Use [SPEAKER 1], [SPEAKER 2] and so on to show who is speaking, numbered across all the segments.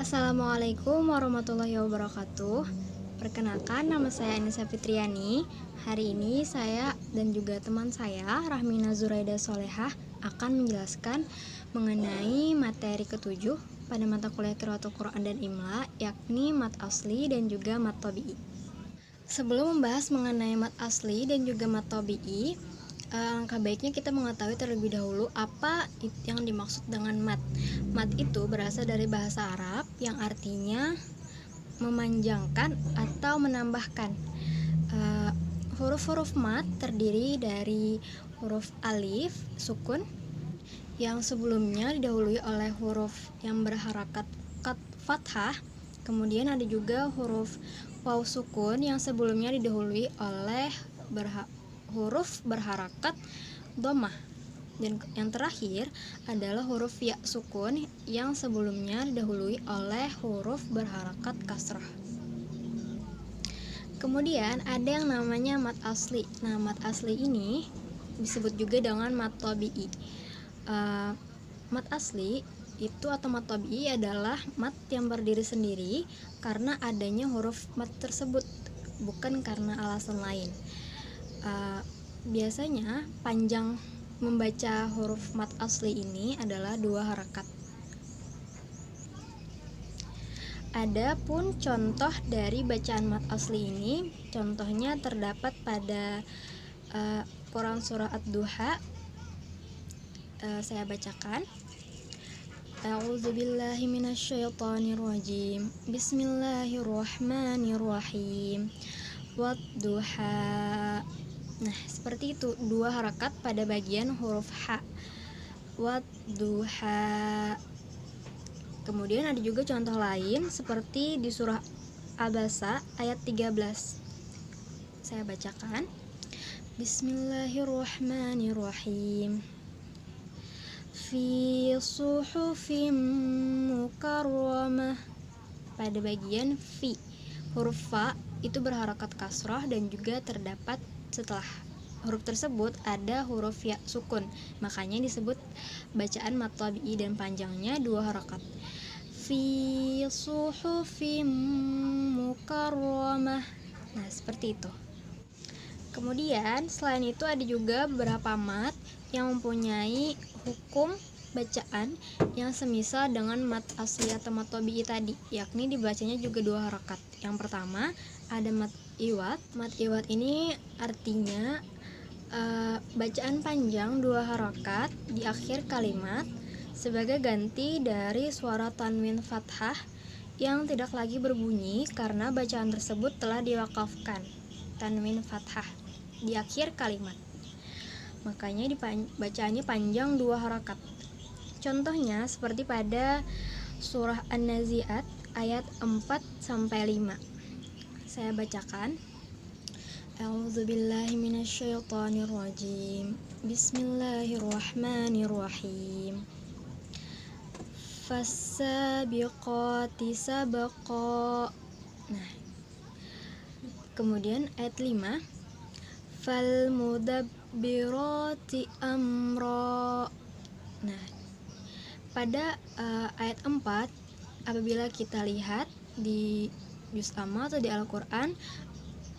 [SPEAKER 1] Assalamualaikum warahmatullahi wabarakatuh. Perkenalkan, nama saya Anissa Fitriani. Hari ini saya dan juga teman saya, Rahmina Zuraida Solehah, akan menjelaskan mengenai materi ketujuh pada mata kuliah Qiraatul Quran dan Imla, yakni mat asli dan juga mat tabi'i. Sebelum membahas mengenai mat asli dan juga mat tabi'i, alangkah baiknya kita mengetahui terlebih dahulu apa yang dimaksud dengan mat. Mat itu berasal dari bahasa Arab yang artinya memanjangkan atau menambahkan. Huruf-huruf mat terdiri dari huruf alif, sukun, yang sebelumnya didahului oleh huruf yang berharakat fathah. Kemudian ada juga huruf waw sukun yang sebelumnya didahului oleh huruf berharakat dhammah. Dan yang terakhir adalah huruf ya sukun yang sebelumnya didahului oleh huruf berharakat kasrah. Kemudian ada yang namanya mat asli. Nah, mat asli ini disebut juga dengan mat tabi'i. Mat asli itu atau mat tabi'i adalah mat yang berdiri sendiri karena adanya huruf mat tersebut, bukan karena alasan lain. Biasanya panjang membaca huruf mat asli ini adalah 2 harakat. Adapun contoh dari bacaan mat asli ini, contohnya terdapat pada Quran surah Ad-Duha. Saya bacakan. A'udzubillahi minasyaitonirrajim. Bismillahirrahmanirrahim. Wad-duha. Nah, seperti itu, 2 harakat pada bagian huruf ha. Wad-duha. Kemudian ada juga contoh lain seperti di surah Abasa ayat 13. Saya bacakan. Bismillahirrahmanirrahim. Fi suhufim mukarramah. Pada bagian fi, huruf fa itu berharakat kasrah dan juga terdapat setelah huruf tersebut ada huruf ya sukun, makanya disebut bacaan mat tabi'i dan panjangnya 2 harakat. Fi suhufim mukarramah. Nah, seperti itu. Kemudian selain itu ada juga beberapa mat yang mempunyai hukum bacaan yang semisal dengan mat asli atau mat tabi'i tadi, yakni dibacanya juga 2 harakat. Yang pertama ada mat iwad. Mat iwad ini artinya bacaan panjang 2 harakat di akhir kalimat sebagai ganti dari suara tanwin fathah yang tidak lagi berbunyi karena bacaan tersebut telah diwakafkan tanwin fathah di akhir kalimat. Makanya bacaannya panjang 2 harakat. Contohnya seperti pada surah An-Nazi'at ayat 4-5. Saya bacakan. A'udzubillahi minasyaitonirrajim. Bismillahirrahmanirrahim. Fassabiqati sabqa. Nah, kemudian ayat 5. Falmudabbirati amra. Nah, pada ayat 4 apabila kita lihat di juz amma atau di Al-Quran,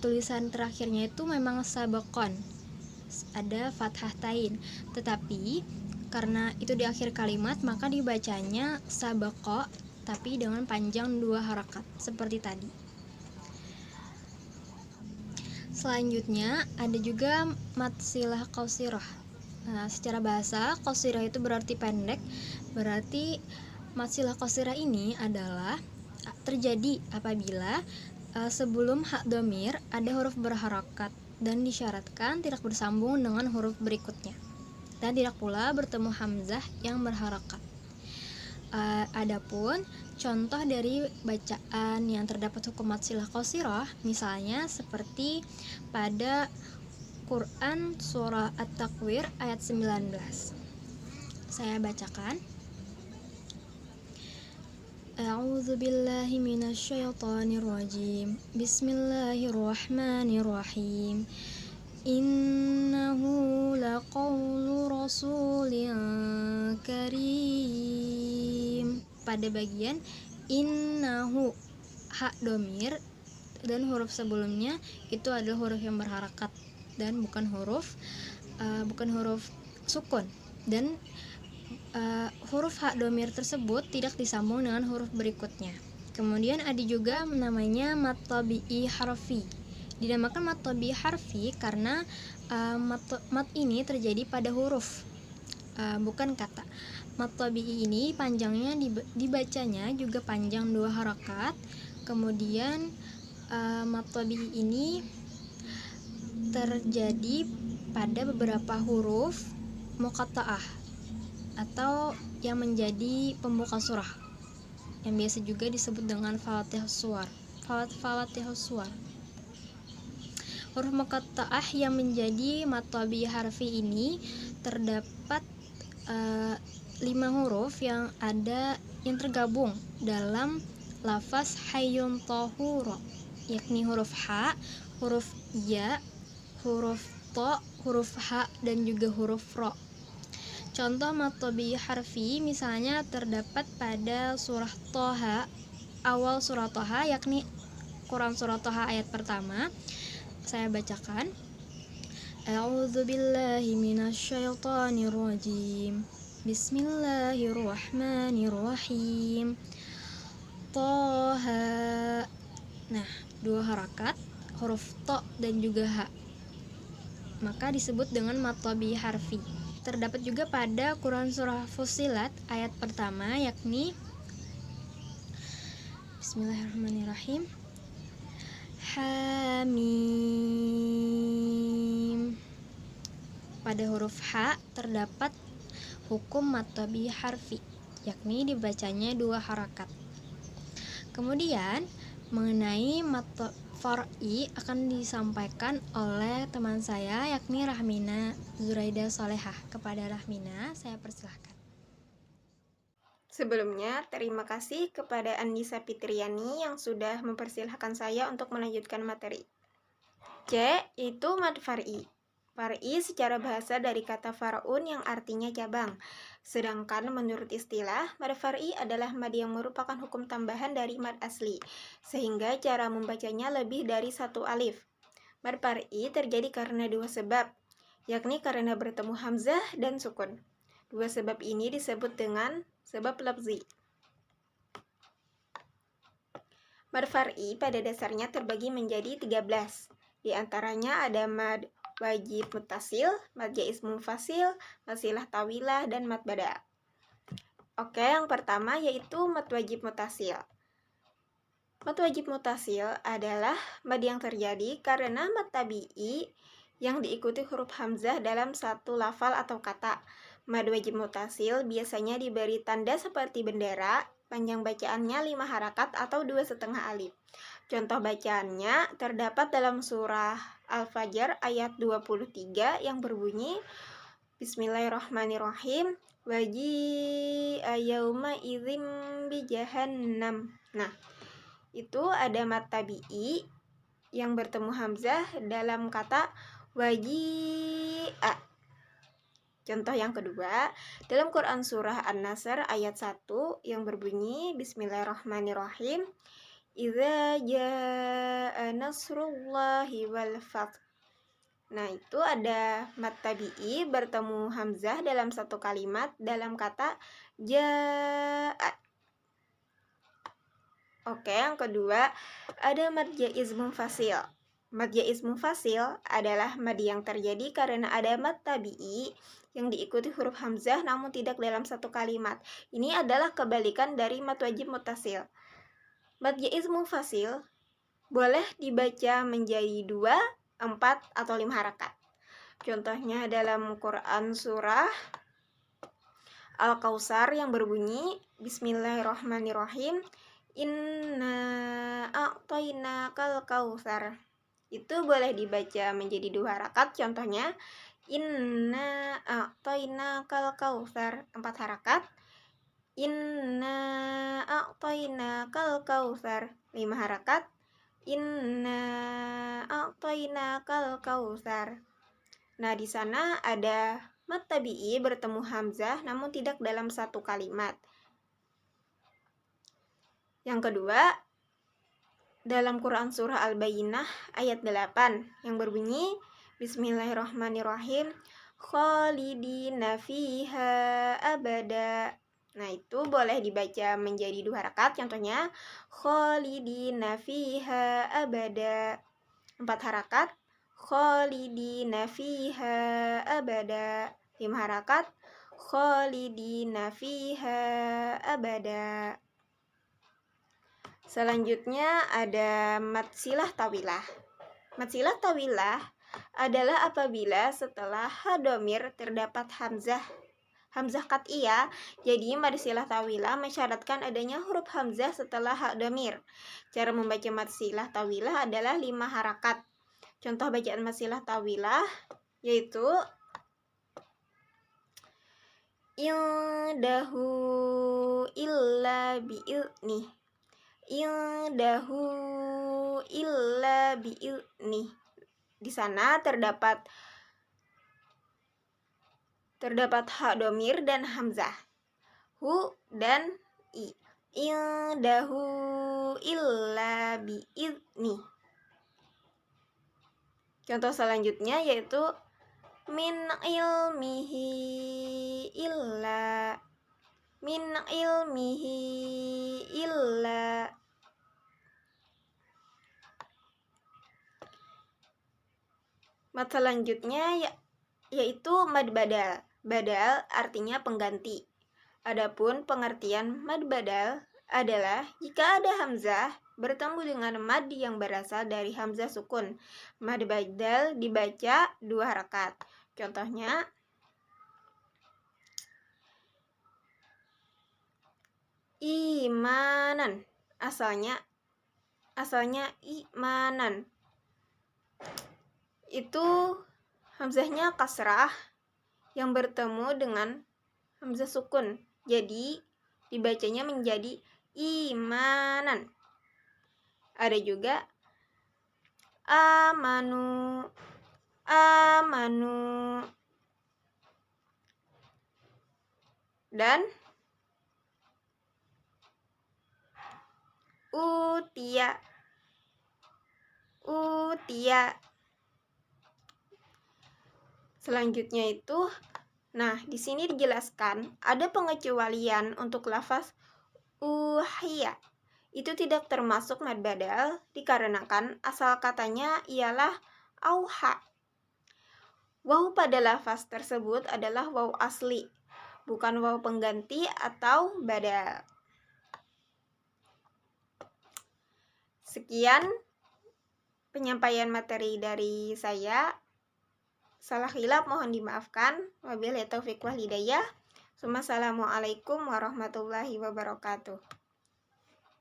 [SPEAKER 1] tulisan terakhirnya itu memang sabaqon, ada fathah tain, tetapi karena itu di akhir kalimat maka dibacanya sabaqo tapi dengan panjang 2 harakat seperti tadi. Selanjutnya ada juga mat silah qasirah. Nah, secara bahasa qasirah itu berarti pendek, berarti mat silah qasirah ini adalah terjadi apabila sebelum hak dhamir ada huruf berharakat dan disyaratkan tidak bersambung dengan huruf berikutnya, dan tidak pula bertemu hamzah yang berharakat. Adapun contoh dari bacaan yang terdapat hukum mat silah qasirah misalnya seperti pada Quran surah At-Takwir ayat 19. Saya bacakan. A'udzubillahi minasyaitonirrajim. Bismillahirrahmanirrahim. Innahu laqawlu rasulin karim. Pada bagian innahu, ha domir, dan huruf sebelumnya itu adalah huruf yang berharakat dan bukan huruf sukun, dan huruf ha domir tersebut tidak disambung dengan huruf berikutnya. Kemudian ada juga namanya mat tabi'i harfi. Dinamakan mat tabi'i harfi karena mat ini terjadi pada huruf, bukan kata. Mat tabi'i ini panjangnya dibacanya juga panjang 2 harakat. Kemudian mat tabi'i ini terjadi pada beberapa huruf muqatta'ah atau yang menjadi pembuka surah, yang biasa juga disebut dengan falatihus suwar. Huruf muqatta'ah yang menjadi mat tabi'i harfi ini terdapat 5 huruf yang tergabung dalam lafaz hayyun tahura, yakni huruf ha, huruf ya, huruf to, huruf ha, dan juga huruf ro. Contoh mat tabi'i harfi misalnya terdapat pada surah Toha, awal surah Toha, yakni Quran surah Toha ayat pertama. Saya bacakan. A'udzubillahi minasyaitonir rajim. Bismillahirrahmanirrahim. Toha. Nah, 2 harakat, huruf to dan juga ha, maka disebut dengan mat tabi'i harfi. Terdapat juga pada Quran surah Fussilat ayat pertama, yakni Bismillahirrahmanirrahim, Hamim. Pada huruf ha terdapat hukum mat tabi'i harfi, yakni dibacanya 2 harakat. Kemudian mengenai mat far'i akan disampaikan oleh teman saya, yakni Rahmina Zuraida Solehah. Kepada Rahmina, saya persilahkan.
[SPEAKER 2] Sebelumnya, terima kasih kepada Andisa Fitriani yang sudah mempersilahkan saya untuk melanjutkan materi. C. Itu mad far'i. Far'i secara bahasa dari kata far'un yang artinya cabang. Sedangkan menurut istilah, mad far'i adalah mad yang merupakan hukum tambahan dari mad asli, sehingga cara membacanya lebih dari 1 alif. Mad far'i terjadi karena 2 sebab, yakni karena bertemu hamzah dan sukun. 2 sebab ini disebut dengan sebab lafzi. Mad far'i pada dasarnya terbagi menjadi 13. Di antaranya ada mad wajib mutasil, mad jaiz munfasil, mad silah tawilah, dan mad bada. Oke, yang pertama yaitu mad wajib mutasil. Mad wajib mutasil adalah mad yang terjadi karena mad tabi'i yang diikuti huruf hamzah dalam satu lafal atau kata. Mad wajib mutasil biasanya diberi tanda seperti bendera, panjang bacaannya 5 harakat atau 2,5 alif. Contoh bacaannya terdapat dalam surah Al-Fajr ayat 23 yang berbunyi Bismillahirrahmanirrahim, waji'a yauma idzim bi jahannam. Nah, itu ada mad tabi'i yang bertemu hamzah dalam kata waji'a. Contoh yang kedua, dalam Quran surah An-Nasr ayat 1 yang berbunyi Bismillahirrahmanirrahim, idza jaa nasrullahi wal fath. Nah, itu ada mad tabi'i bertemu hamzah dalam satu kalimat dalam kata jaa. Oke, yang kedua ada mad jaiz munfasil. Mad jaiz munfasil adalah mad yang terjadi karena ada mad tabi'i yang diikuti huruf hamzah namun tidak dalam satu kalimat. Ini adalah kebalikan dari mad wajib mutasil. Mad jaiz munfasil boleh dibaca menjadi 2, 4, atau 5 harakat. Contohnya dalam Quran surah Al-Kautsar yang berbunyi Bismillahirrahmanirrahim, inna a'tainakal kautsar. Itu boleh dibaca menjadi 2 harakat. Contohnya inna a'tainakal kautsar, 4 harakat. Inna a'tainakal kautsar, 5 harakat. Inna a'tainakal kautsar. Nah, di sana ada mad tabi'i bertemu hamzah namun tidak dalam satu kalimat. Yang kedua, dalam Quran Surah Al-Bayyinah ayat 8 yang berbunyi Bismillahirrahmanirrahim khalidina fiha abada. Nah, itu boleh dibaca menjadi 2 harakat. Contohnya khalidina fiha abada. 4 harakat khalidina fiha abada. 5 harakat khalidina fiha abada. Selanjutnya ada mad silah tawilah. Mad silah tawilah adalah apabila setelah ha dhamir terdapat hamzah qat'iyah. Jadi mad silah tawilah mensyaratkan adanya huruf hamzah setelah ha dhamir. Cara membaca mad silah tawilah adalah 5 harakat. Contoh bacaan mad silah tawilah yaitu indahu illa bi'ilnih, indahu illa bi'ilnih. Di sana terdapat ha dhamir dan hamzah, hu dan i. Indahu illa bi'ilnih. Contoh selanjutnya yaitu min ilmihi illa, min ilmihi illa. Mad selanjutnya yaitu mad badal. Badal artinya pengganti. Adapun pengertian mad badal adalah jika ada hamzah bertemu dengan mad yang berasal dari hamzah sukun. Mad badal dibaca 2 harakat. Contohnya imanan, asalnya imanan. Itu hamzahnya kasrah yang bertemu dengan hamzah sukun. Jadi dibacanya menjadi imanan. Ada juga amanu, amanu. Dan utia, utia. Selanjutnya itu, nah di sini dijelaskan ada pengecualian untuk lafaz uhiya. Itu tidak termasuk mad badal dikarenakan asal katanya ialah auha. Waw pada lafaz tersebut adalah waw asli, bukan waw pengganti atau badal. Sekian penyampaian materi dari saya. Salah khilaf mohon dimaafkan. Wabillahi taufiq wal hidayah. Assalamualaikum warahmatullahi wabarakatuh.